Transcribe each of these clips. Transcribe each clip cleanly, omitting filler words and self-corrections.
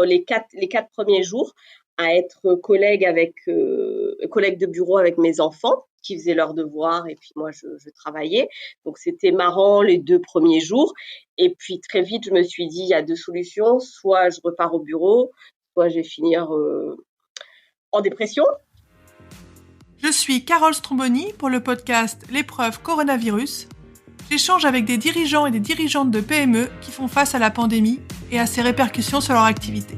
les quatre premiers jours à être collègue de bureau avec mes enfants qui faisaient leurs devoirs et puis moi je travaillais. Donc c'était marrant les 2 premiers jours. Et puis très vite, je me suis dit, il y a deux solutions, soit je repars au bureau, soit je vais finir en dépression. Je suis Carole Stromboni pour le podcast L'épreuve coronavirus. J'échange avec des dirigeants et des dirigeantes de PME qui font face à la pandémie et à ses répercussions sur leur activité.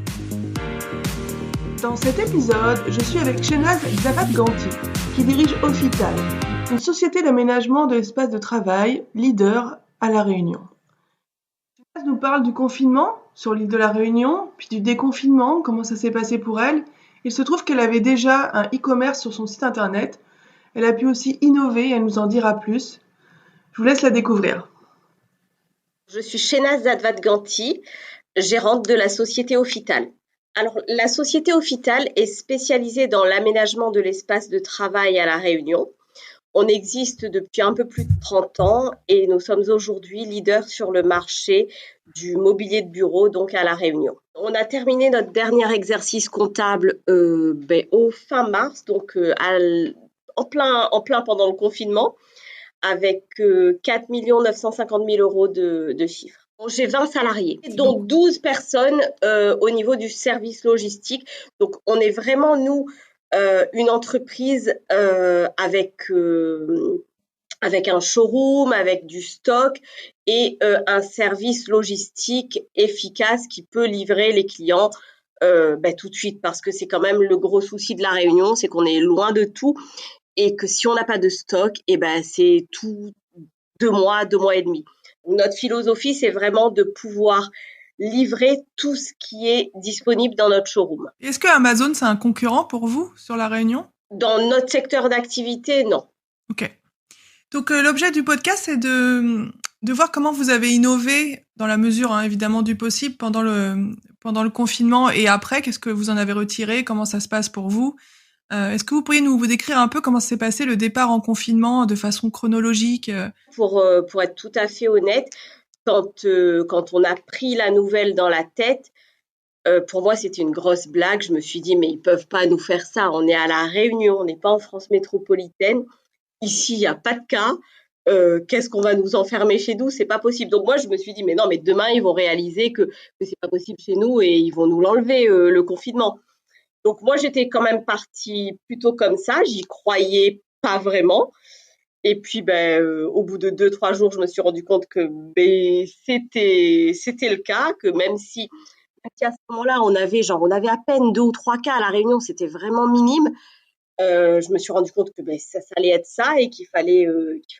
Dans cet épisode, je suis avec Shehnaz Zavat-Ganti, qui dirige Ophital, une société d'aménagement de l'espace de travail, leader à La Réunion. Shehnaz nous parle du confinement sur l'île de La Réunion, puis du déconfinement, comment ça s'est passé pour elle. Il se trouve qu'elle avait déjà un e-commerce sur son site internet. Elle a pu aussi innover et elle nous en dira plus. Je vous laisse la découvrir. Je suis Shehnaz Zavat-Ganti, gérante de la société Ophital. Alors, la société Ophital est spécialisée dans l'aménagement de l'espace de travail à La Réunion. On existe depuis un peu plus de 30 ans et nous sommes aujourd'hui leaders sur le marché du mobilier de bureau, donc à La Réunion. On a terminé notre dernier exercice comptable au fin mars, donc en plein pendant le confinement, avec 4 950 000 euros de chiffre. J'ai 20 salariés, donc 12 personnes au niveau du service logistique. Donc, on est vraiment, nous, une entreprise avec un showroom, avec du stock et un service logistique efficace qui peut livrer les clients tout de suite. Parce que c'est quand même le gros souci de La Réunion, c'est qu'on est loin de tout et que si on n'a pas de stock, c'est tout 2 mois, 2 mois et demi. Notre philosophie, c'est vraiment de pouvoir livrer tout ce qui est disponible dans notre showroom. Est-ce que Amazon, c'est un concurrent pour vous sur La Réunion ? Dans notre secteur d'activité, non. Ok. Donc, l'objet du podcast, c'est de voir comment vous avez innové dans la mesure, évidemment, du possible pendant le confinement et après. Qu'est-ce que vous en avez retiré ? Comment ça se passe pour vous ? Est-ce que vous pourriez vous décrire un peu comment s'est passé le départ en confinement de façon chronologique ? Pour être tout à fait honnête, quand on a pris la nouvelle dans la tête, pour moi, c'était une grosse blague. Je me suis dit, mais ils peuvent pas nous faire ça. On est à La Réunion, on n'est pas en France métropolitaine. Ici, il n'y a pas de cas. Qu'est-ce qu'on va nous enfermer chez nous ? C'est pas possible. Donc moi, je me suis dit, mais non, mais demain, ils vont réaliser que c'est pas possible chez nous et ils vont nous l'enlever, le confinement. Donc moi, j'étais quand même partie plutôt comme ça. J'y croyais pas vraiment. Et puis, au bout de 2-3 jours, je me suis rendu compte que c'était le cas, que même si à ce moment-là, on avait à peine 2 ou 3 cas à La Réunion, c'était vraiment minime. Je me suis rendu compte que ça allait être ça et qu'il fallait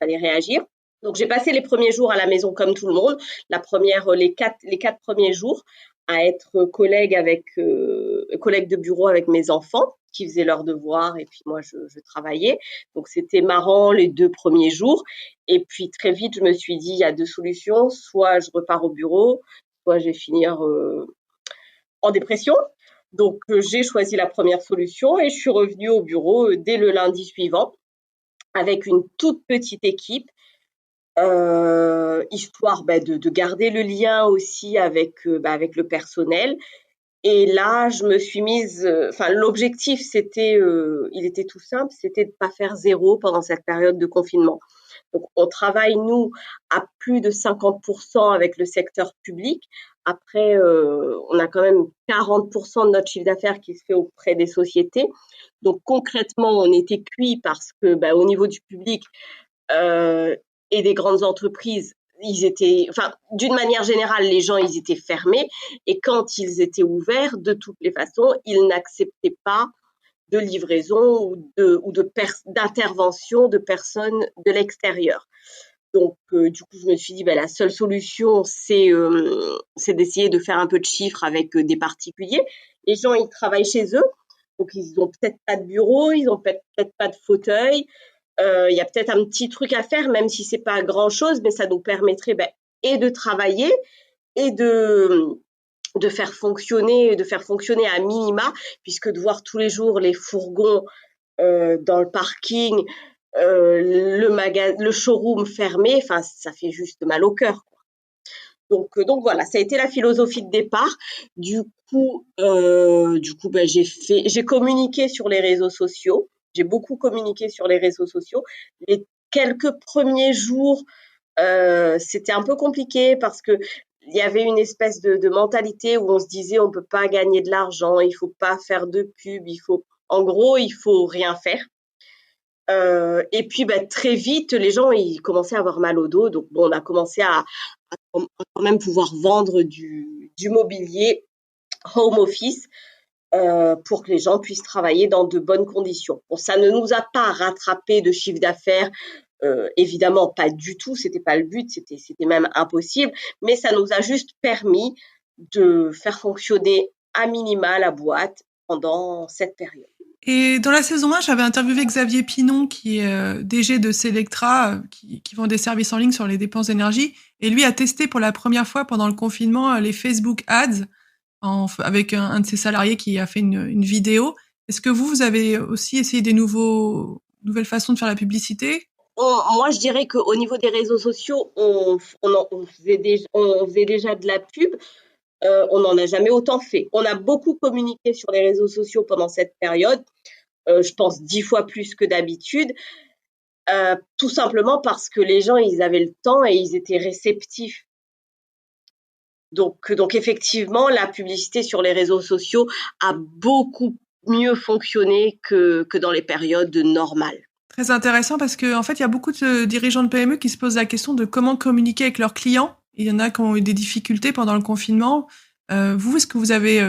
réagir. Donc, j'ai passé les premiers jours à la maison comme tout le monde. Les quatre premiers jours à être collègue de bureau avec mes enfants qui faisaient leurs devoirs et puis moi, je travaillais. Donc, c'était marrant les 2 premiers jours. Et puis, très vite, je me suis dit, il y a deux solutions. Soit je repars au bureau, soit je vais finir en dépression. Donc, j'ai choisi la première solution et je suis revenue au bureau dès le lundi suivant avec une toute petite équipe, histoire de garder le lien aussi avec le personnel. Et là, je me suis mise, l'objectif, il était tout simple, c'était de ne pas faire zéro pendant cette période de confinement. Donc, on travaille, nous, à plus de 50% avec le secteur public. Après, on a quand même 40% de notre chiffre d'affaires qui se fait auprès des sociétés. Donc, concrètement, on était cuits parce que, au niveau du public et des grandes entreprises, d'une manière générale, les gens, ils étaient fermés. Et quand ils étaient ouverts, de toutes les façons, ils n'acceptaient pas de livraison ou d'intervention de personnes de l'extérieur. Donc, du coup, je me suis dit, la seule solution, c'est d'essayer de faire un peu de chiffre avec des particuliers. Les gens, ils travaillent chez eux, donc ils n'ont peut-être pas de bureau, ils n'ont peut-être pas de fauteuil. Il y a peut-être un petit truc à faire, même si c'est pas grand-chose, mais ça nous permettrait et de travailler et de faire fonctionner à minima, puisque de voir tous les jours les fourgons dans le parking, le showroom fermé, ça fait juste mal au cœur, quoi. Donc voilà, ça a été la philosophie de départ. J'ai communiqué sur les réseaux sociaux. J'ai beaucoup communiqué sur les réseaux sociaux. Les quelques premiers jours, c'était un peu compliqué parce que il y avait une espèce de mentalité où on se disait on peut pas gagner de l'argent, il faut pas faire de pub, en gros, il faut rien faire. Et puis très vite, les gens ils commençaient à avoir mal au dos, donc bon, on a commencé à quand même pouvoir vendre du mobilier home office pour que les gens puissent travailler dans de bonnes conditions. Bon, ça ne nous a pas rattrapé de chiffre d'affaires, évidemment pas du tout, c'était pas le but, c'était même impossible, mais ça nous a juste permis de faire fonctionner à minima la boîte pendant cette période. Et dans la saison 1, j'avais interviewé Xavier Pinon, qui est DG de Selectra, qui vend des services en ligne sur les dépenses d'énergie. Et lui a testé pour la première fois pendant le confinement les Facebook Ads avec un de ses salariés qui a fait une vidéo. Est-ce que vous avez aussi essayé des nouvelles façons de faire la publicité? Moi, je dirais qu'au niveau des réseaux sociaux, on faisait déjà de la pub. On n'en a jamais autant fait. On a beaucoup communiqué sur les réseaux sociaux pendant cette période, je pense 10 fois plus que d'habitude, tout simplement parce que les gens, ils avaient le temps et ils étaient réceptifs. Donc effectivement, la publicité sur les réseaux sociaux a beaucoup mieux fonctionné que dans les périodes normales. Très intéressant parce que en fait, il y a beaucoup de dirigeants de PME qui se posent la question de comment communiquer avec leurs clients. Il y en a qui ont eu des difficultés pendant le confinement. Vous, est-ce que vous avez,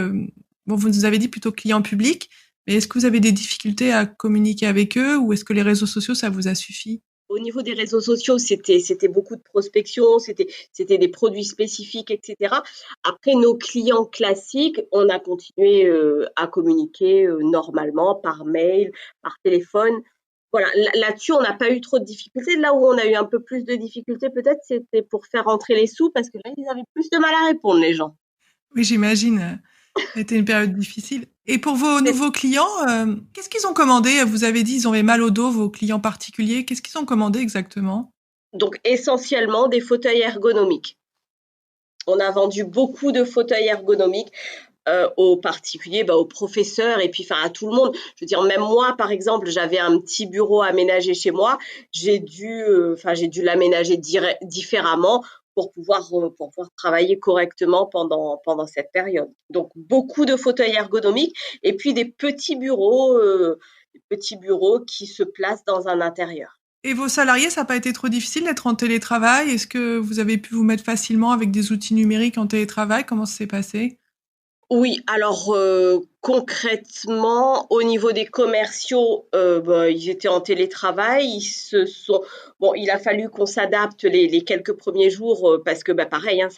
vous nous avez dit plutôt client public, mais est-ce que vous avez des difficultés à communiquer avec eux ou est-ce que les réseaux sociaux, ça vous a suffi? Au niveau des réseaux sociaux, c'était beaucoup de prospection, c'était des produits spécifiques, etc. Après, nos clients classiques, on a continué à communiquer normalement par mail, par téléphone. Voilà, là-dessus, on n'a pas eu trop de difficultés. Là où on a eu un peu plus de difficultés, peut-être, c'était pour faire rentrer les sous, parce que là, ils avaient plus de mal à répondre, les gens. Oui, j'imagine. C'était une période difficile. Et pour vos nouveaux clients, qu'est-ce qu'ils ont commandé? Vous avez dit ils avaient mal au dos, vos clients particuliers. Qu'est-ce qu'ils ont commandé exactement? Donc, essentiellement, des fauteuils ergonomiques. On a vendu beaucoup de fauteuils ergonomiques aux particuliers, aux professeurs et puis à tout le monde. Je veux dire, même moi, par exemple, j'avais un petit bureau aménagé chez moi. J'ai dû l'aménager différemment pour pouvoir travailler correctement pendant cette période. Donc, beaucoup de fauteuils ergonomiques et puis des petits bureaux qui se placent dans un intérieur. Et vos salariés, ça n'a pas été trop difficile d'être en télétravail? Est-ce que vous avez pu vous mettre facilement avec des outils numériques en télétravail? Comment ça s'est passé? Oui, alors concrètement, au niveau des commerciaux, ils étaient en télétravail. Il a fallu qu'on s'adapte les quelques premiers jours parce que pareil, hein,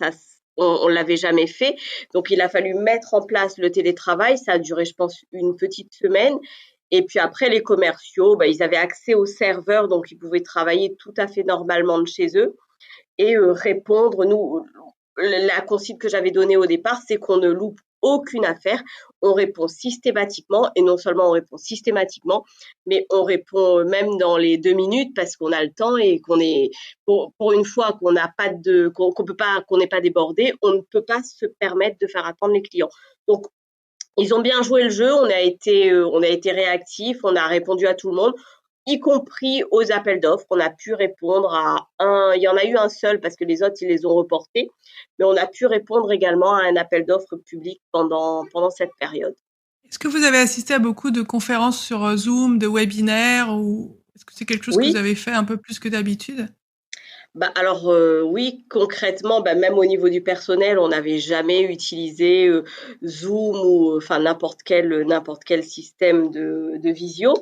on l'avait jamais fait. Donc il a fallu mettre en place le télétravail. Ça a duré, je pense, une petite semaine. Et puis après, les commerciaux, ils avaient accès au serveur, donc ils pouvaient travailler tout à fait normalement de chez eux et répondre. Nous, la consigne que j'avais donnée au départ, c'est qu'on ne loupe aucune affaire. On répond systématiquement et non seulement on répond systématiquement, mais on répond même dans les 2 minutes parce qu'on a le temps et qu'on est pour une fois qu'on n'a pas qu'on n'est pas débordé, on ne peut pas se permettre de faire attendre les clients. Donc ils ont bien joué le jeu, on a été réactifs, on a répondu à tout le monde, y compris aux appels d'offres. On a pu répondre il y en a eu un seul parce que les autres, ils les ont reportés, mais on a pu répondre également à un appel d'offres public pendant cette période. Est-ce que vous avez assisté à beaucoup de conférences sur Zoom, de webinaires, ou est-ce que c'est quelque chose que vous Oui. avez fait un peu plus que d'habitude? Alors oui, concrètement, même au niveau du personnel, on n'avait jamais utilisé Zoom ou n'importe quel système de visio.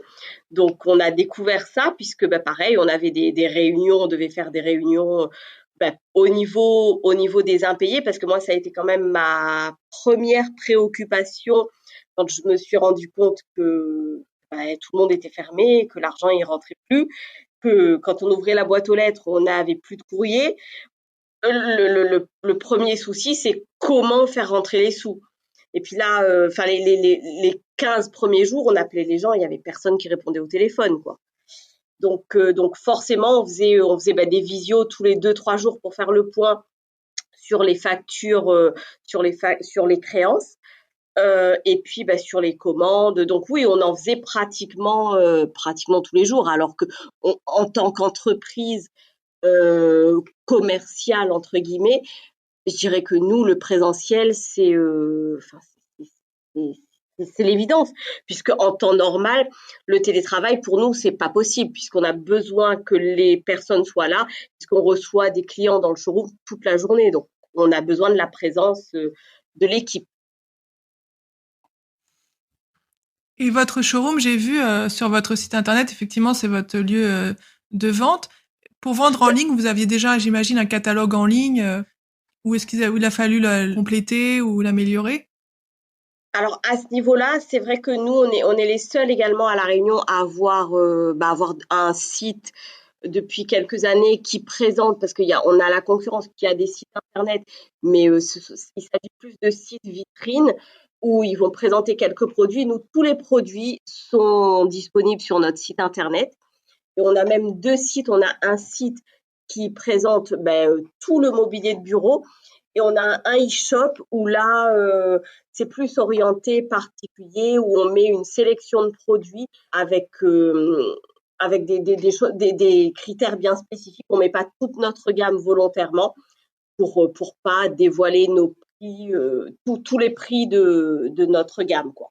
Donc on a découvert ça puisque pareil, on avait des réunions, on devait faire des réunions au niveau des impayés parce que moi ça a été quand même ma première préoccupation quand je me suis rendu compte que tout le monde était fermé, que l'argent il rentrait plus, que quand on ouvrait la boîte aux lettres, on n'avait plus de courrier. Le premier souci, c'est comment faire rentrer les sous. Et puis là, les 15 premiers jours, on appelait les gens, il y avait personne qui répondait au téléphone, quoi. Donc forcément, on faisait des visios tous les 2-3 jours pour faire le point sur les factures, sur les créances. Et puis sur les commandes. Donc oui, on en faisait pratiquement tous les jours, alors que en tant qu'entreprise commerciale entre guillemets, je dirais que nous, le présentiel, c'est l'évidence, puisque en temps normal, le télétravail pour nous, c'est pas possible, puisqu'on a besoin que les personnes soient là, puisqu'on reçoit des clients dans le showroom toute la journée. Donc, on a besoin de la présence de l'équipe. Et votre showroom, j'ai vu sur votre site internet, effectivement, c'est votre lieu de vente. Pour vendre en ligne, vous aviez déjà, j'imagine, un catalogue en ligne, ou où il a fallu le compléter ou l'améliorer? Alors à ce niveau-là, c'est vrai que nous, on est les seuls également à La Réunion à avoir un site depuis quelques années qui présente, parce on a la concurrence qui a des sites internet, mais il s'agit plus de sites vitrines où ils vont présenter quelques produits. Nous, tous les produits sont disponibles sur notre site internet. Et on a même deux sites. On a un site qui présente tout le mobilier de bureau, et on a un e-shop où là, c'est plus orienté particulier, où on met une sélection de produits avec des critères bien spécifiques. On met pas toute notre gamme volontairement pour pas dévoiler nos prix, tous les prix de notre gamme, quoi.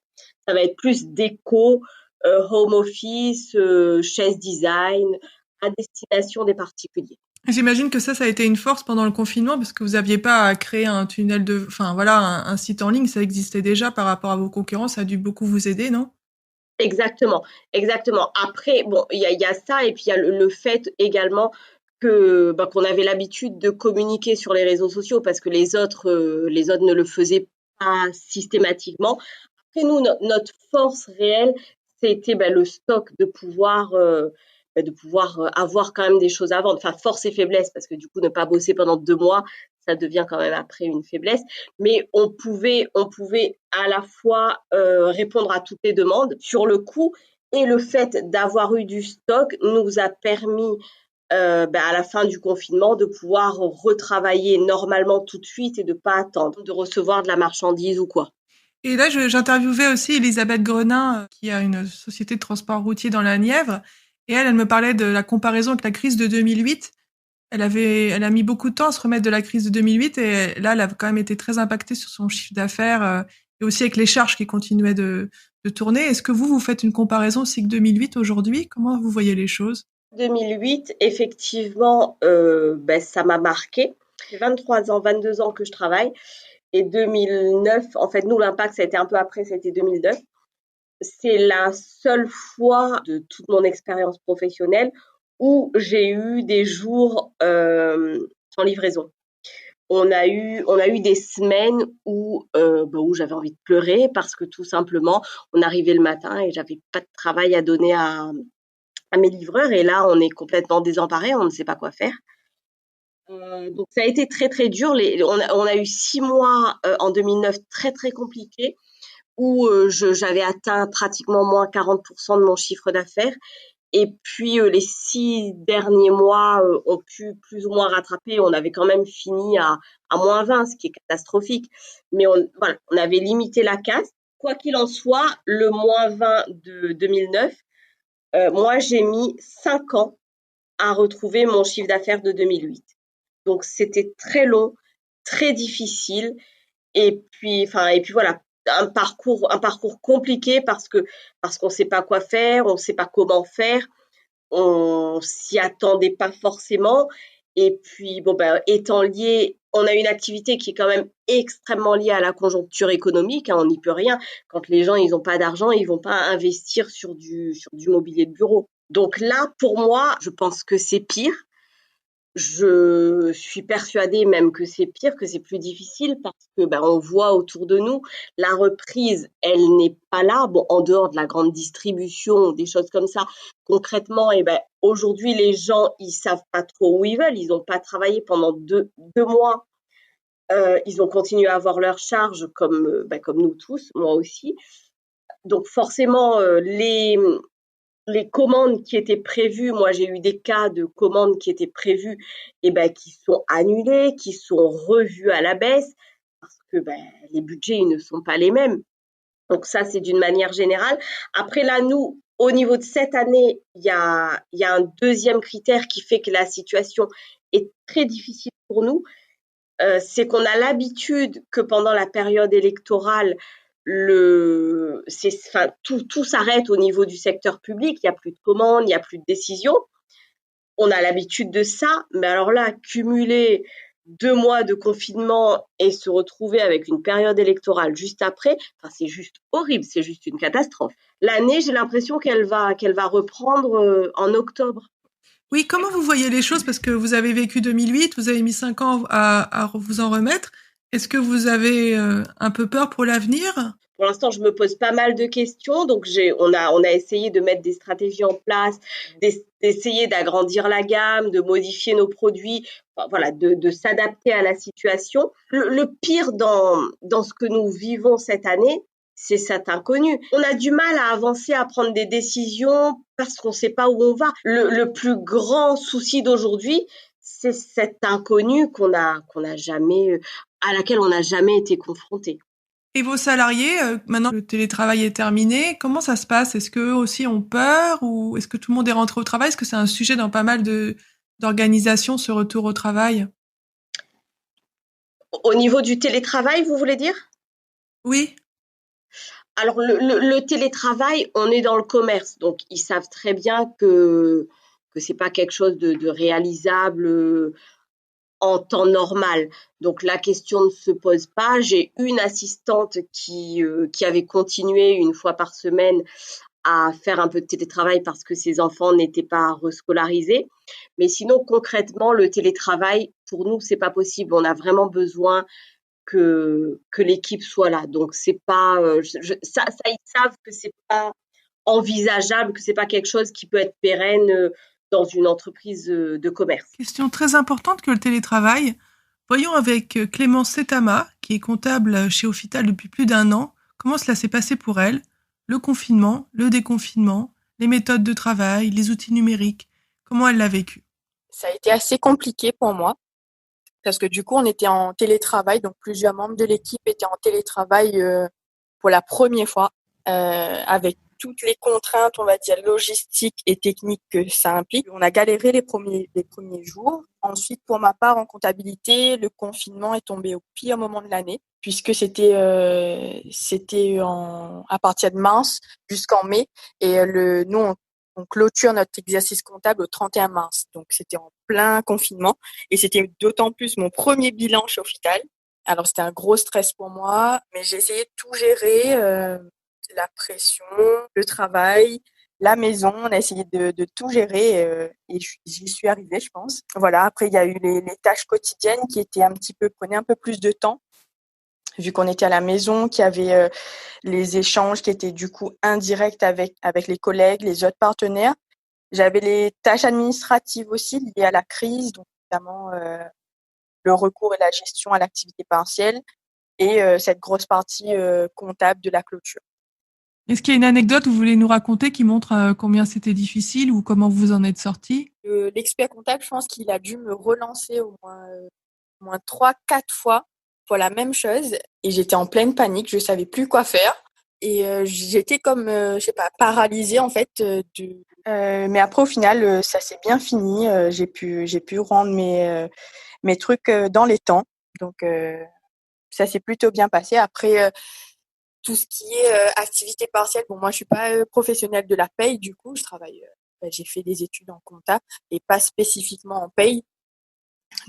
Ça va être plus déco, home office, chaise design, à destination des particuliers. J'imagine que ça a été une force pendant le confinement parce que vous aviez pas à créer un tunnel enfin voilà, un site en ligne, ça existait déjà par rapport à vos concurrents, ça a dû beaucoup vous aider, non? Exactement, exactement. Après, bon, il y a ça, et puis il y a le fait également qu'on avait l'habitude de communiquer sur les réseaux sociaux, parce que les autres ne le faisaient pas systématiquement. Après, nous, notre force réelle, c'était le stock, de pouvoir avoir quand même des choses à vendre. Enfin, force et faiblesse, parce que du coup, ne pas bosser pendant 2 mois, ça devient quand même après une faiblesse. Mais on pouvait à la fois répondre à toutes les demandes sur le coup, et le fait d'avoir eu du stock nous a permis à la fin du confinement de pouvoir retravailler normalement tout de suite et de pas attendre de recevoir de la marchandise ou quoi. Et là, j'interviewais aussi Elisabeth Grenin, qui a une société de transport routier dans la Nièvre. Et elle me parlait de la comparaison avec la crise de 2008. Elle a mis beaucoup de temps à se remettre de la crise de 2008 et là, elle a quand même été très impactée sur son chiffre d'affaires et aussi avec les charges qui continuaient de tourner. Est-ce que vous faites une comparaison aussi que 2008 aujourd'hui? Comment vous voyez les choses? 2008, effectivement, ça m'a marqué. J'ai 23 ans, 22 ans que je travaille. Et 2009, en fait, nous, l'impact, ça a été un peu après, c'était 2009. C'est la seule fois de toute mon expérience professionnelle où j'ai eu des jours sans livraison. On a eu des semaines où j'avais envie de pleurer, parce que tout simplement, on arrivait le matin et j'avais pas de travail à donner à mes livreurs, et là, on est complètement désemparés, on ne sait pas quoi faire. Donc ça a été très très dur. On a eu 6 mois en 2009 très très compliqués, où j'avais atteint pratiquement moins 40% de mon chiffre d'affaires. Et puis les 6 derniers mois ont pu plus ou moins rattraper. On avait quand même fini à moins 20, ce qui est catastrophique. Mais voilà, on avait limité la casse. Quoi qu'il en soit, le moins 20 de 2009, moi j'ai mis 5 ans à retrouver mon chiffre d'affaires de 2008. Donc c'était très long, très difficile, et puis voilà, un parcours compliqué, parce qu'on sait pas quoi faire, on sait pas comment faire, on s'y attendait pas forcément. Et puis étant lié, on a une activité qui est quand même extrêmement liée à la conjoncture économique, hein, on n'y peut rien. Quand les gens ils ont pas d'argent, ils vont pas investir sur du mobilier de bureau. Donc là, pour moi, je pense que c'est pire. Je suis persuadée même que c'est pire, que c'est plus difficile, parce que on voit autour de nous, la reprise, elle n'est pas là. Bon, en dehors de la grande distribution, des choses comme ça. Concrètement, aujourd'hui, les gens, ils savent pas trop où ils veulent. Ils n'ont pas travaillé pendant deux mois. Ils ont continué à avoir leurs charges comme nous tous, moi aussi. Donc forcément, les commandes qui étaient prévues, moi j'ai eu des cas de commandes qui étaient prévues et qui sont annulées, qui sont revues à la baisse parce que les budgets ils ne sont pas les mêmes. Donc ça c'est d'une manière générale. Après là nous au niveau de cette année, il y a un deuxième critère qui fait que la situation est très difficile pour nous, c'est qu'on a l'habitude que pendant la période électorale, tout s'arrête au niveau du secteur public, il n'y a plus de commandes, il n'y a plus de décisions. On a l'habitude de ça, mais alors là, cumuler 2 mois de confinement et se retrouver avec une période électorale juste après, c'est juste horrible, c'est juste une catastrophe. L'année, j'ai l'impression qu'elle va reprendre en octobre. Oui, comment vous voyez les choses? Parce que vous avez vécu 2008, vous avez mis 5 ans à vous en remettre. Est-ce que vous avez un peu peur pour l'avenir? Pour l'instant, je me pose pas mal de questions. Donc, on a essayé de mettre des stratégies en place, d'essayer d'agrandir la gamme, de modifier nos produits, voilà, de s'adapter à la situation. Le pire dans ce que nous vivons cette année, c'est cet inconnu. On a du mal à avancer, à prendre des décisions parce qu'on ne sait pas où on va. Le plus grand souci d'aujourd'hui, c'est cet inconnu à laquelle on n'a jamais été confronté. Et vos salariés, maintenant que le télétravail est terminé, comment ça se passe? Est-ce qu'eux aussi ont peur ou est-ce que tout le monde est rentré au travail? Est-ce que c'est un sujet dans pas mal d'organisations, ce retour au travail? Au niveau du télétravail, vous voulez dire? Oui. Alors, le télétravail, on est dans le commerce, donc ils savent très bien que c'est pas quelque chose de réalisable en temps normal. Donc, la question ne se pose pas. J'ai une assistante qui avait continué une fois par semaine à faire un peu de télétravail parce que ses enfants n'étaient pas rescolarisés. Mais sinon, concrètement, le télétravail, pour nous, c'est pas possible. On a vraiment besoin que l'équipe soit là. Donc c'est pas ça ils savent que c'est pas envisageable, que c'est pas quelque chose qui peut être pérenne dans une entreprise de commerce. Question très importante que le télétravail. Voyons avec Clémence Setama, qui est comptable chez Offital depuis plus d'1 an, comment cela s'est passé pour elle, le confinement, le déconfinement, les méthodes de travail, les outils numériques, comment elle l'a vécu. Ça a été assez compliqué pour moi parce que du coup, on était en télétravail, donc plusieurs membres de l'équipe étaient en télétravail pour la première fois, avec toutes les contraintes, on va dire, logistiques et techniques que ça implique. On a galéré les premiers jours. Ensuite, pour ma part, en comptabilité, le confinement est tombé au pire moment de l'année, puisque c'était à partir de mars jusqu'en mai. Et nous, on clôture notre exercice comptable au 31 mars. Donc, c'était en plein confinement. Et c'était d'autant plus mon premier bilan chez Offital. Alors, c'était un gros stress pour moi, mais j'ai essayé de tout gérer, la pression, le travail, la maison. On a essayé de tout gérer et j'y suis arrivée, je pense. Voilà. Après, il y a eu les tâches quotidiennes qui étaient prenaient un peu plus de temps, vu qu'on était à la maison, qu'il y avait les échanges qui étaient du coup indirects avec les collègues, les autres partenaires. J'avais les tâches administratives aussi liées à la crise, donc notamment le recours et la gestion à l'activité partielle et cette grosse partie comptable de la clôture. Est-ce qu'il y a une anecdote que vous voulez nous raconter qui montre combien c'était difficile ou comment vous en êtes sorti? L'expert comptable, je pense qu'il a dû me relancer au moins 3-4 fois pour la même chose et j'étais en pleine panique, je savais plus quoi faire et j'étais comme je sais pas, paralysée en fait mais après au final ça s'est bien fini, j'ai pu rendre mes trucs dans les temps. Donc ça s'est plutôt bien passé. Après tout ce qui est activité partielle, bon moi je suis pas professionnelle de la paye, du coup je travaille j'ai fait des études en compta et pas spécifiquement en paye.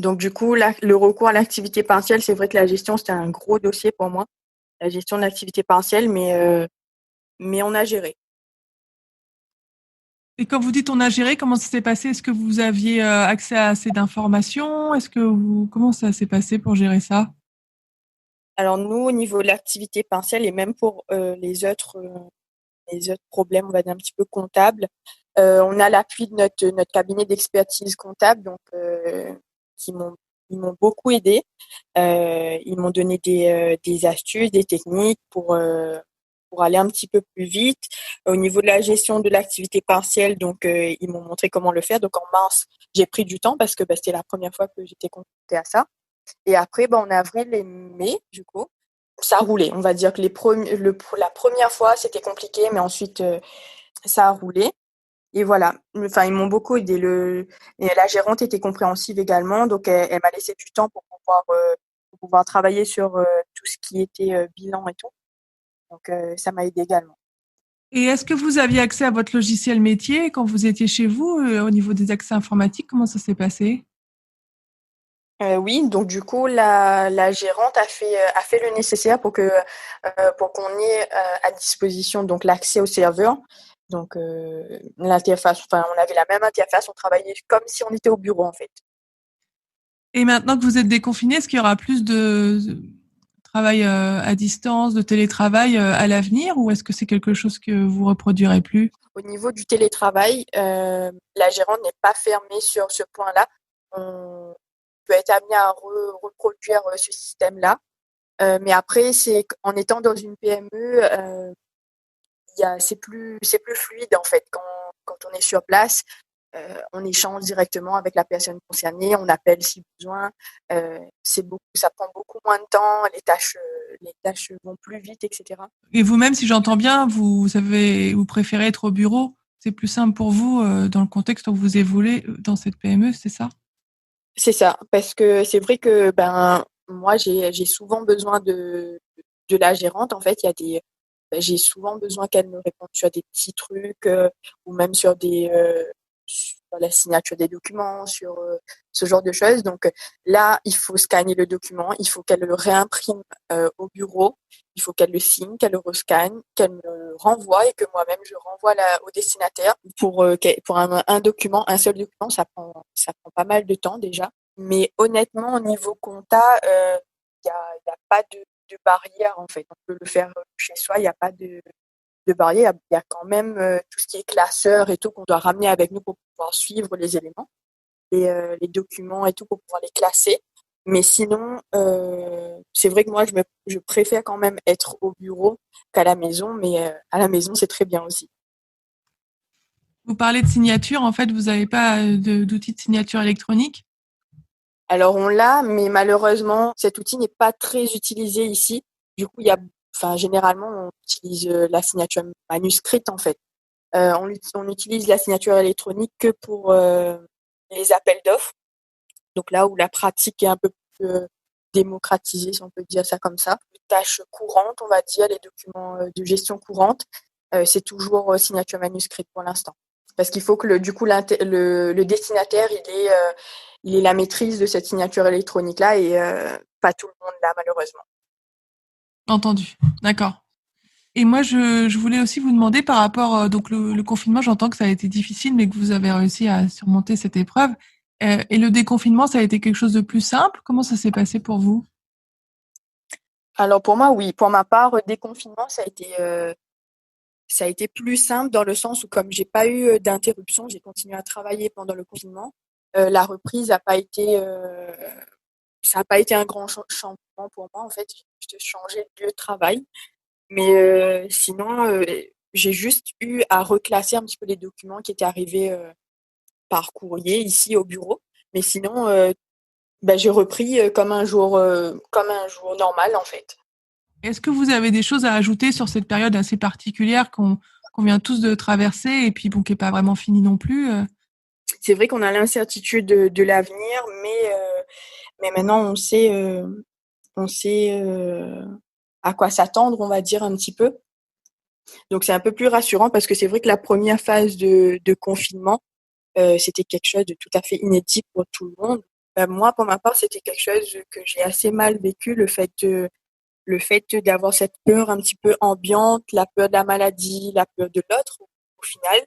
Donc du coup le recours à l'activité partielle, c'est vrai que la gestion c'était un gros dossier pour moi, la gestion de l'activité partielle, mais on a géré. Et quand vous dites on a géré, comment ça s'est passé? Est-ce que vous aviez accès à assez d'informations? Comment ça s'est passé pour gérer ça? Alors nous, au niveau de l'activité partielle et même pour les autres problèmes, on va dire un petit peu comptables, on a l'appui de notre cabinet d'expertise comptable, donc ils m'ont beaucoup aidé. Ils m'ont donné des astuces, des techniques pour pour aller un petit peu plus vite. Au niveau de la gestion de l'activité partielle, donc ils m'ont montré comment le faire. Donc en mars, j'ai pris du temps parce que c'était la première fois que j'étais confrontée à ça. Et après, en avril et mai, du coup, ça a roulé. On va dire que la première fois, c'était compliqué, mais ensuite, ça a roulé. Et voilà. Enfin, ils m'ont beaucoup aidé. Et la gérante était compréhensive également, donc elle m'a laissé du temps pour pouvoir travailler sur tout ce qui était bilan et tout. Donc ça m'a aidé également. Et est-ce que vous aviez accès à votre logiciel métier quand vous étiez chez vous, au niveau des accès informatiques? Comment ça s'est passé? Oui, donc du coup, la gérante a fait le nécessaire pour qu'on ait à disposition donc l'accès au serveur. Donc l'interface, enfin on avait la même interface, on travaillait comme si on était au bureau en fait. Et maintenant que vous êtes déconfiné, est-ce qu'il y aura plus de travail à distance, de télétravail à l'avenir, ou est-ce que c'est quelque chose que vous reproduirez plus? Au niveau du télétravail, la gérante n'est pas fermée sur ce point-là. On peut être amené à reproduire ce système-là. Mais après, c'est en étant dans une PME, c'est plus fluide en fait quand on est sur place. On échange directement avec la personne concernée, on appelle si besoin. Ça prend beaucoup moins de temps, les tâches vont plus vite, etc. Et vous-même, si j'entends bien, vous préférez être au bureau. C'est plus simple pour vous dans le contexte où vous évoluez dans cette PME, c'est ça? C'est ça, parce que c'est vrai que moi j'ai souvent besoin de la gérante. En fait, j'ai souvent besoin qu'elle me réponde sur des petits trucs ou même sur la signature des documents, sur ce genre de choses. Donc là, il faut scanner le document, il faut qu'elle le réimprime au bureau, il faut qu'elle le signe, qu'elle le rescanne, qu'elle me le renvoie et que moi-même je renvoie au destinataire pour un document, un seul document, ça prend pas mal de temps déjà. Mais honnêtement, au niveau compta, y a pas de barrière en fait. On peut le faire chez soi, il n'y a pas de barrière. Il y a quand même tout ce qui est classeur et tout qu'on doit ramener avec nous pour pouvoir suivre les éléments, les documents et tout pour pouvoir les classer. Mais sinon, c'est vrai que moi, je préfère quand même être au bureau qu'à la maison, mais à la maison, c'est très bien aussi. Vous parlez de signature, en fait, vous n'avez pas d'outil de signature électronique? Alors on l'a, mais malheureusement, cet outil n'est pas très utilisé ici. Du coup, généralement, on utilise la signature manuscrite en fait. On utilise la signature électronique que pour les appels d'offres. Donc là où la pratique est un peu plus démocratisée, si on peut dire ça comme ça. Les tâches courantes, on va dire, les documents de gestion courante, c'est toujours signature manuscrite pour l'instant. Parce qu'il faut que le destinataire, il ait la maîtrise de cette signature électronique-là et pas tout le monde l'a malheureusement. Entendu. D'accord. Et moi, je voulais aussi vous demander par rapport donc le confinement, j'entends que ça a été difficile, mais que vous avez réussi à surmonter cette épreuve. Et le déconfinement, ça a été quelque chose de plus simple. Comment ça s'est passé pour vous? Alors pour moi, oui. Pour ma part, déconfinement, ça a été plus simple dans le sens où comme j'ai pas eu d'interruption, j'ai continué à travailler pendant le confinement. La reprise ça n'a pas été un grand changement pour moi. En fait, j'ai juste changé de lieu de travail. Mais sinon, j'ai juste eu à reclasser un petit peu les documents qui étaient arrivés par courrier ici au bureau. Mais sinon, j'ai repris comme un jour normal en fait. Est-ce que vous avez des choses à ajouter sur cette période assez particulière qu'on vient tous de traverser et puis bon, qui n'est pas vraiment finie non plus? C'est vrai qu'on a l'incertitude de l'avenir, mais maintenant on sait à quoi s'attendre, on va dire un petit peu. Donc c'est un peu plus rassurant parce que c'est vrai que la première phase de confinement, c'était quelque chose de tout à fait inédit pour tout le monde. Moi, pour ma part, c'était quelque chose que j'ai assez mal vécu, le fait d'avoir cette peur un petit peu ambiante, la peur de la maladie, la peur de l'autre, au final.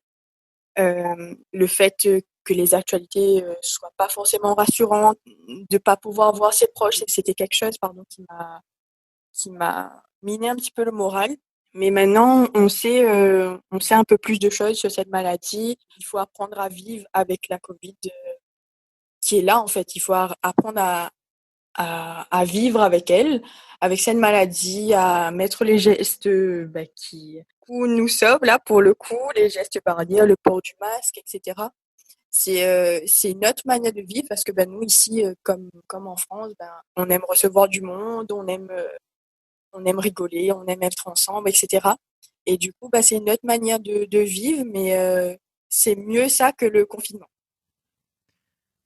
Le fait que les actualités soient pas forcément rassurantes, de pas pouvoir voir ses proches, c'était quelque chose, pardon, qui m'a miné un petit peu le moral. Mais maintenant, on sait un peu plus de choses sur cette maladie. Il faut apprendre à vivre avec la Covid qui est là, en fait. Il faut apprendre à vivre avec elle, avec cette maladie, à mettre les gestes qui nous sauvent là pour le coup, les gestes barrières, le port du masque, etc. C'est notre manière de vivre parce que nous ici, comme en France, on aime recevoir du monde, on aime rigoler, on aime être ensemble, etc. Et du coup, c'est notre manière de vivre, mais c'est mieux ça que le confinement.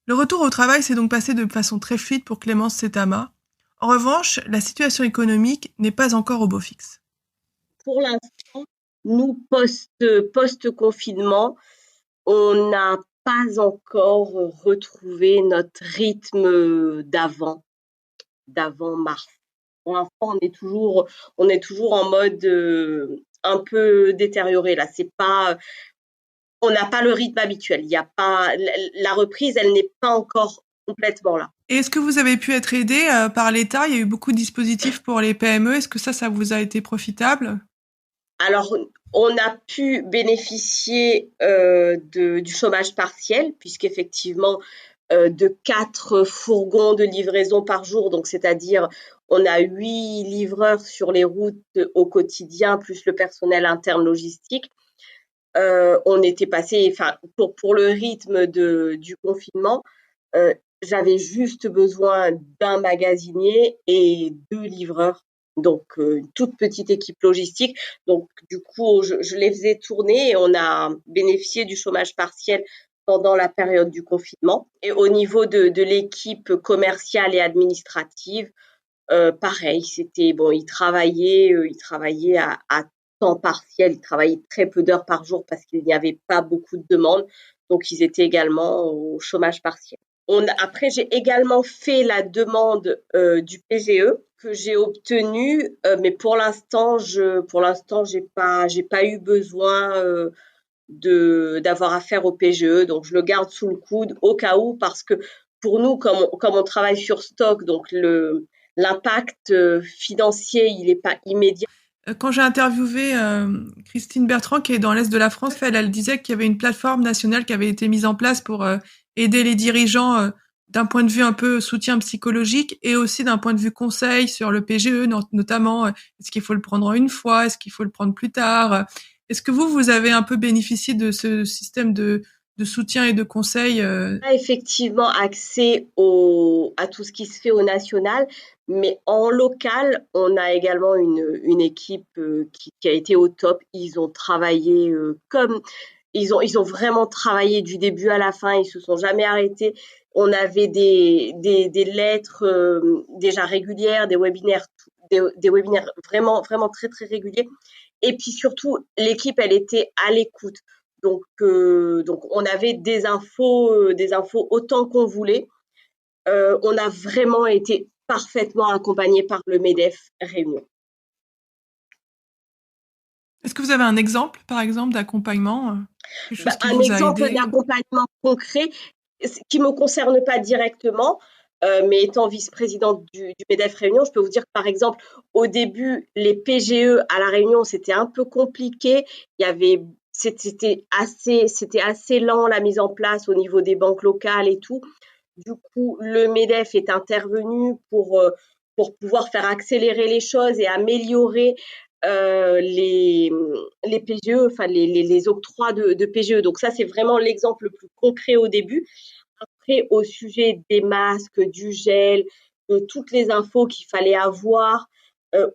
Le retour au travail s'est donc passé de façon très fluide pour Clémence Setama. En revanche, la situation économique n'est pas encore au beau fixe. Pour l'instant, nous, post-confinement, on n'a pas encore retrouvé notre rythme d'avant mars. Pour l'instant, on est toujours en mode un peu détérioré. Là, c'est pas, on n'a pas le rythme habituel. Il y a pas la reprise, elle n'est pas encore complètement là. Et est-ce que vous avez pu être aidé par l'État? Il y a eu beaucoup de dispositifs pour les PME. Est-ce que ça vous a été profitable? Alors, on a pu bénéficier du chômage partiel, puisqu'effectivement, de 4 fourgons de livraison par jour, donc c'est-à-dire on a 8 livreurs sur les routes au quotidien, plus le personnel interne logistique. On était passé, enfin, pour le rythme du confinement, j'avais juste besoin d'un magasinier et 2 livreurs, donc une toute petite équipe logistique. Donc du coup, je les faisais tourner et on a bénéficié du chômage partiel pendant la période du confinement. Et au niveau de l'équipe commerciale et administrative, pareil, c'était bon, ils travaillaient à temps partiel, ils travaillaient très peu d'heures par jour parce qu'il n'y avait pas beaucoup de demandes, donc ils étaient également au chômage partiel. Après, j'ai également fait la demande du PGE que j'ai obtenue, mais pour l'instant, j'ai pas eu besoin d'avoir affaire au PGE, donc je le garde sous le coude au cas où, parce que pour nous, comme on travaille sur stock, donc l'impact financier, il n'est pas immédiat. Quand j'ai interviewé Christine Bertrand, qui est dans l'Est de la France, elle disait qu'il y avait une plateforme nationale qui avait été mise en place pour aider les dirigeants d'un point de vue un peu soutien psychologique et aussi d'un point de vue conseil sur le PGE, notamment est-ce qu'il faut le prendre en une fois, est-ce qu'il faut le prendre plus tard. Est-ce que vous avez un peu bénéficié de ce système de soutien et de conseil On a effectivement accès à tout ce qui se fait au national, mais en local, on a également une équipe qui a été au top. Ils ont travaillé ils ont vraiment travaillé du début à la fin. Ils se sont jamais arrêtés. On avait des lettres déjà régulières, des webinaires vraiment vraiment très très réguliers. Et puis surtout, l'équipe, elle était à l'écoute. Donc on avait des infos autant qu'on voulait. On a vraiment été parfaitement accompagnés par le MEDEF Réunion. Est-ce que vous avez un exemple, par exemple, d'accompagnement, quelque chose qui vous a aidé? Un exemple d'accompagnement concret qui me concerne pas directement, mais étant vice-présidente du MEDEF Réunion, je peux vous dire que par exemple, au début, les PGE à La Réunion, c'était un peu compliqué. C'était assez lent la mise en place au niveau des banques locales et tout. Du coup, le MEDEF est intervenu pour pouvoir faire accélérer les choses et améliorer les PGE, enfin les octrois de PGE. Donc ça, c'est vraiment l'exemple le plus concret au début. Après, au sujet des masques, du gel, de toutes les infos qu'il fallait avoir,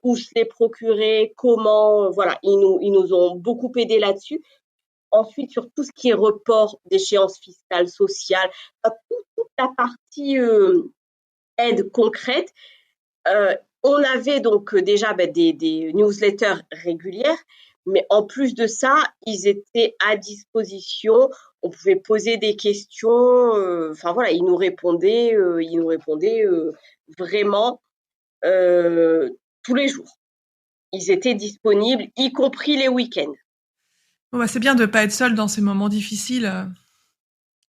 où se les procurer, comment, voilà, ils nous ont beaucoup aidé là-dessus. Ensuite, sur tout ce qui est report d'échéances fiscales, sociales, toute la partie aide concrète, on avait donc déjà des newsletters régulières, mais en plus de ça, ils étaient à disposition. On pouvait poser des questions. Enfin voilà, ils nous répondaient vraiment tous les jours. Ils étaient disponibles, y compris les week-ends. Bon, c'est bien de ne pas être seul dans ces moments difficiles.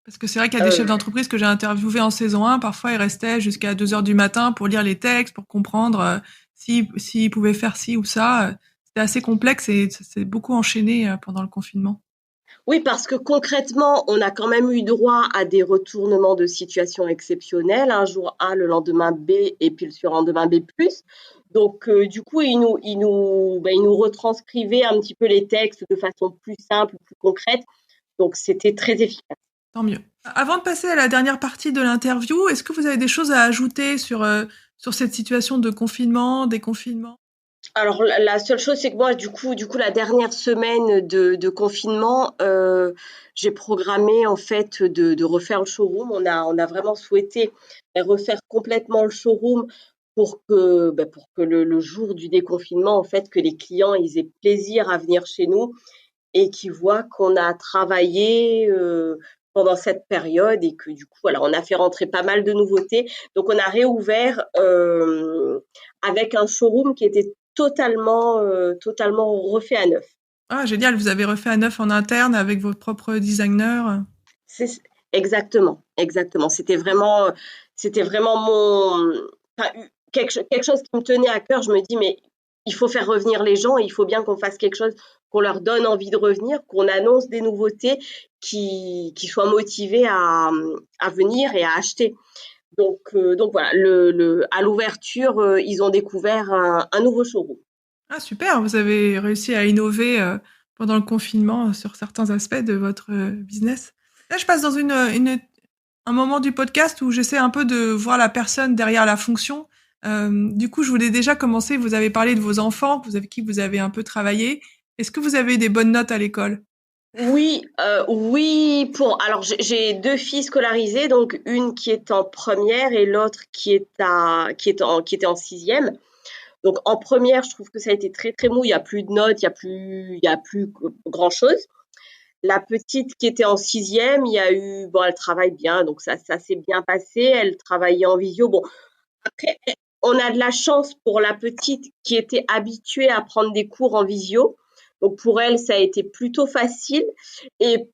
Parce que c'est vrai qu'il y a des chefs d'entreprise que j'ai interviewés en saison 1. Parfois, ils restaient jusqu'à 2h du matin pour lire les textes, pour comprendre s'ils pouvaient faire ci ou ça. C'était assez complexe et c'est beaucoup enchaîné pendant le confinement. Oui, parce que concrètement, on a quand même eu droit à des retournements de situation exceptionnels. Un jour A, le lendemain B, et puis le surlendemain B+. Donc, du coup, il nous retranscrivait un petit peu les textes de façon plus simple, plus concrète. Donc, c'était très efficace. Tant mieux. Avant de passer à la dernière partie de l'interview, est-ce que vous avez des choses à ajouter sur cette situation de confinement, déconfinement? Alors, la seule chose, c'est que moi, du coup, la dernière semaine de confinement, j'ai programmé en fait de refaire le showroom. On a vraiment souhaité refaire complètement le showroom pour que le jour du déconfinement, en fait, que les clients ils aient plaisir à venir chez nous et qu'ils voient qu'on a travaillé pendant cette période et que du coup, voilà, on a fait rentrer pas mal de nouveautés. Donc, on a réouvert avec un showroom qui était totalement refait à neuf. Ah, génial, vous avez refait à neuf en interne avec votre propre designer. C'est exactement, exactement. C'était vraiment enfin, quelque chose qui me tenait à cœur. Je me dis, mais il faut faire revenir les gens, il faut bien qu'on fasse quelque chose, qu'on leur donne envie de revenir, qu'on annonce des nouveautés qui soient motivés à venir et à acheter. Donc voilà, à l'ouverture, ils ont découvert un nouveau showroom. Ah, super, vous avez réussi à innover pendant le confinement sur certains aspects de votre business. Là, je passe dans un moment du podcast où j'essaie un peu de voir la personne derrière la fonction. Du coup, je voulais déjà commencer. Vous avez parlé de vos enfants, avec qui vous avez un peu travaillé. Est-ce que vous avez des bonnes notes à l'école? Oui, oui, alors j'ai 2 filles scolarisées, donc une qui est en première et l'autre qui était en sixième. Donc en première, je trouve que ça a été très, très mou, il y a plus de notes, il y a plus grand-chose. La petite qui était en sixième, bon, elle travaille bien, donc ça s'est bien passé. Elle travaillait en visio. Bon, après, on a de la chance pour la petite qui était habituée à prendre des cours en visio. Donc pour elle, ça a été plutôt facile. Et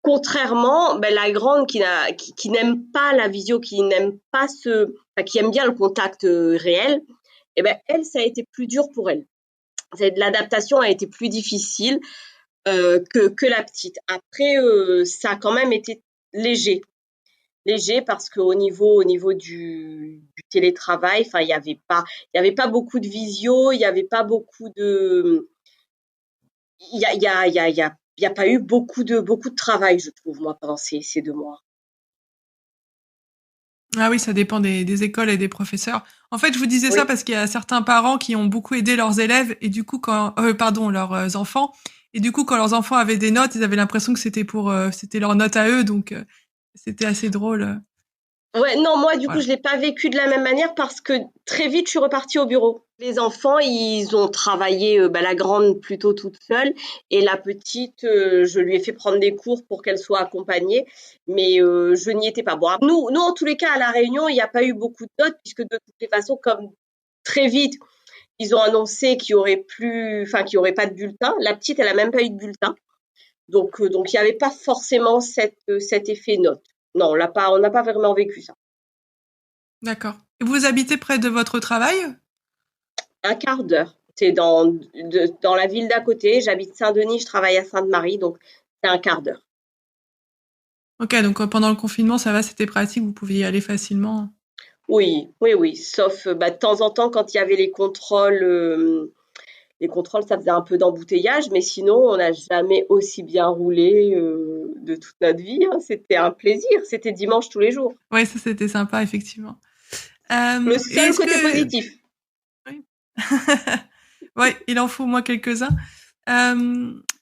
contrairement, ben, la grande qui n'aime pas la visio, qui n'aime pas enfin, qui aime bien le contact réel, et ben elle, ça a été plus dur pour elle. L'adaptation a été plus difficile que la petite. Après, ça a quand même été léger. Léger parce au niveau du télétravail, enfin, il y avait pas beaucoup de visio, il y avait pas beaucoup de, il y a pas eu beaucoup de travail, je trouve, moi, pendant ces 2 mois. Ah oui, ça dépend des écoles et des professeurs. En fait, je vous disais ça Oui. parce qu'il y a certains parents qui ont beaucoup aidé leurs élèves et du coup, leurs enfants. Et du coup, quand leurs enfants avaient des notes, ils avaient l'impression que c'était leurs notes à eux, donc c'était assez drôle. Ouais, non, moi, du coup, Voilà. je l'ai pas vécu de la même manière parce que très vite, je suis repartie au bureau. Les enfants, ils ont travaillé, bah, la grande plutôt toute seule et la petite, je lui ai fait prendre des cours pour qu'elle soit accompagnée, mais je n'y étais pas. Bon, nous, en tous les cas, à La Réunion, il n'y a pas eu beaucoup de notes puisque de toutes les façons, comme très vite, ils ont annoncé qu'il y aurait pas de bulletin. La petite, elle a même pas eu de bulletin. Donc il n'y avait pas forcément cet effet note. Non, on n'a pas vraiment vécu ça. D'accord. Et vous habitez près de votre travail? Un quart d'heure. C'est dans la ville d'à côté. J'habite Saint-Denis, je travaille à Sainte-Marie, donc c'est un quart d'heure. Ok, donc pendant le confinement, ça va, c'était pratique, vous pouviez y aller facilement. Oui, oui, oui. Sauf bah, de temps en temps, quand il y avait les contrôles, ça faisait un peu d'embouteillage, mais sinon, on n'a jamais aussi bien roulé de toute notre vie, hein. C'était un plaisir. C'était dimanche tous les jours. Ouais, ça c'était sympa, effectivement. Le Et seul est-ce côté que... positif. Oui. Ouais, il en faut au moins quelques-uns.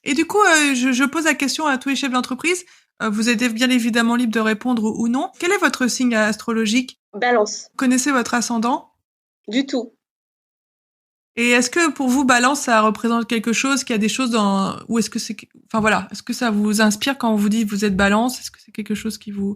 Et du coup, je pose la question à tous les chefs d'entreprise. Vous êtes bien évidemment libre de répondre ou non. Quel est votre signe astrologique? Balance. Vous connaissez votre ascendant? Du tout. Et est-ce que pour vous, Balance, ça représente quelque chose, qu'il y a des choses ou est-ce que enfin voilà, est-ce que ça vous inspire quand on vous dit vous êtes Balance? Est-ce que c'est quelque chose qui vous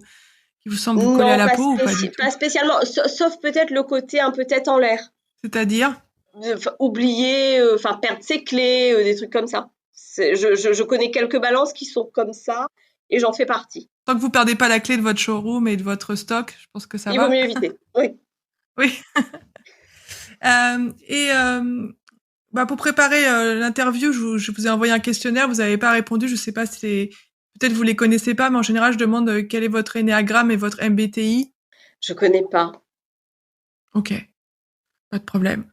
semble vous coller à Non, la peau ou pas du tout? pas spécialement, sauf peut-être le côté un peu tête en l'air. C'est-à-dire? Enfin, oublier, enfin perdre ses clés, des trucs comme ça. Je connais quelques balances qui sont comme ça et j'en fais partie. Tant que vous perdez pas la clé de votre showroom et de votre stock, je pense que ça Il vaut va. mieux éviter. Oui. Oui. Et bah pour préparer l'interview, je vous ai envoyé un questionnaire, vous n'avez pas répondu. Je sais pas si peut-être vous les connaissez pas, mais en général, je demande quel est votre énéagramme et votre MBTI. Je connais pas. Ok, pas de problème.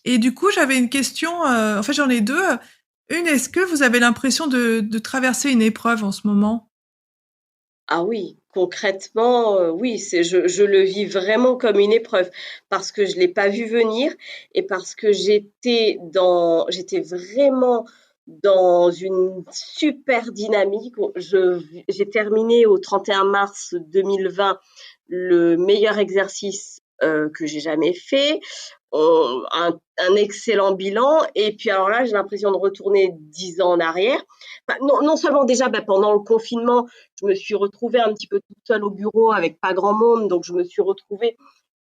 Et du coup, j'avais une question. En fait, j'en ai deux. Une, est-ce que vous avez l'impression de traverser une épreuve en ce moment? Ah oui, concrètement, oui, je le vis vraiment comme une épreuve parce que je l'ai pas vu venir et parce que j'étais vraiment dans une super dynamique. J'ai terminé au 31 mars 2020 le meilleur exercice que j'ai jamais fait, un excellent bilan. Et puis alors là, j'ai l'impression de retourner 10 ans en arrière. Enfin, non seulement déjà pendant le confinement, je me suis retrouvée un petit peu toute seule au bureau avec pas grand monde, donc je me suis retrouvée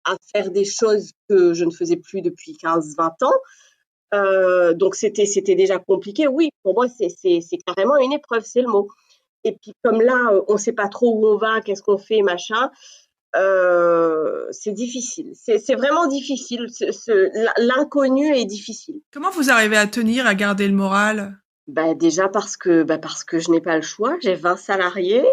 à faire des choses que je ne faisais plus depuis 15-20 ans. Donc c'était déjà compliqué. Oui, pour moi, c'est carrément une épreuve, c'est le mot. Et puis comme là, on ne sait pas trop où on va, qu'est-ce qu'on fait, machin. C'est difficile. C'est vraiment difficile. L'inconnu est difficile. Comment vous arrivez à tenir, à garder le moral? Déjà parce que je n'ai pas le choix. J'ai 20 salariés.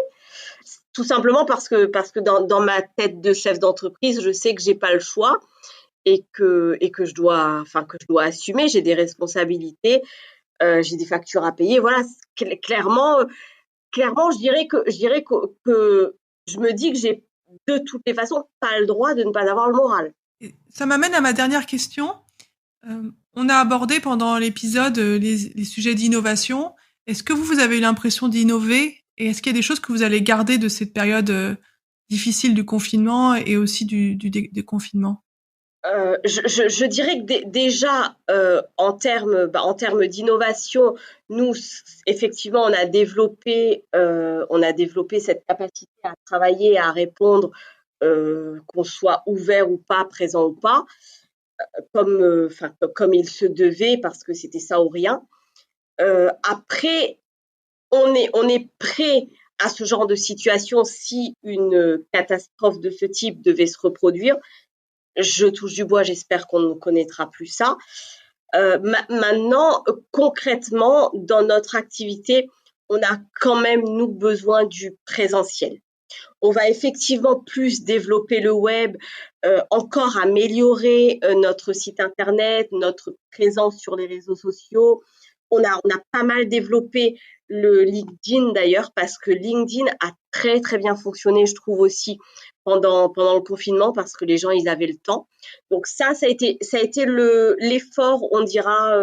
Tout simplement parce que dans ma tête de chef d'entreprise, je sais que j'ai pas le choix et que je dois assumer. J'ai des responsabilités, j'ai des factures à payer. Voilà, clairement, je dirais que je me dis que j'ai de toutes les façons pas le droit de ne pas avoir le moral. Et ça m'amène à ma dernière question. On a abordé pendant l'épisode les sujets d'innovation. Est-ce que vous avez eu l'impression d'innover et est-ce qu'il y a des choses que vous allez garder de cette période difficile du confinement et aussi du déconfinement? Je dirais que déjà en termes d'innovation, nous effectivement on a développé cette capacité à travailler, à répondre, qu'on soit ouvert ou pas, présent ou pas, comme il se devait, parce que c'était ça ou rien. Après, on est prêt à ce genre de situation si une catastrophe de ce type devait se reproduire. Je touche du bois, j'espère qu'on ne connaîtra plus ça. Maintenant, concrètement, dans notre activité, on a quand même, nous, besoin du présentiel. On va effectivement plus développer le web, encore améliorer notre site internet, notre présence sur les réseaux sociaux. On a pas mal développé le LinkedIn d'ailleurs, parce que LinkedIn a très très bien fonctionné, je trouve aussi, pendant le confinement, parce que les gens, ils avaient le temps. Donc ça a été l'effort, on dira,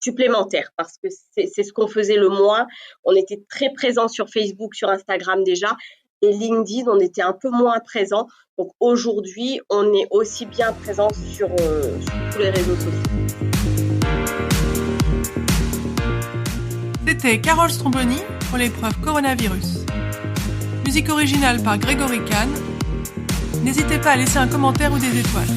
supplémentaire, parce que c'est ce qu'on faisait le moins. On était très présent sur Facebook, sur Instagram déjà, et LinkedIn, on était un peu moins présent. Donc aujourd'hui, on est aussi bien présent sur tous les réseaux sociaux. C'était Carole Stromboni pour l'épreuve coronavirus. Musique originale par Grégory Kahn. N'hésitez pas à laisser un commentaire ou des étoiles.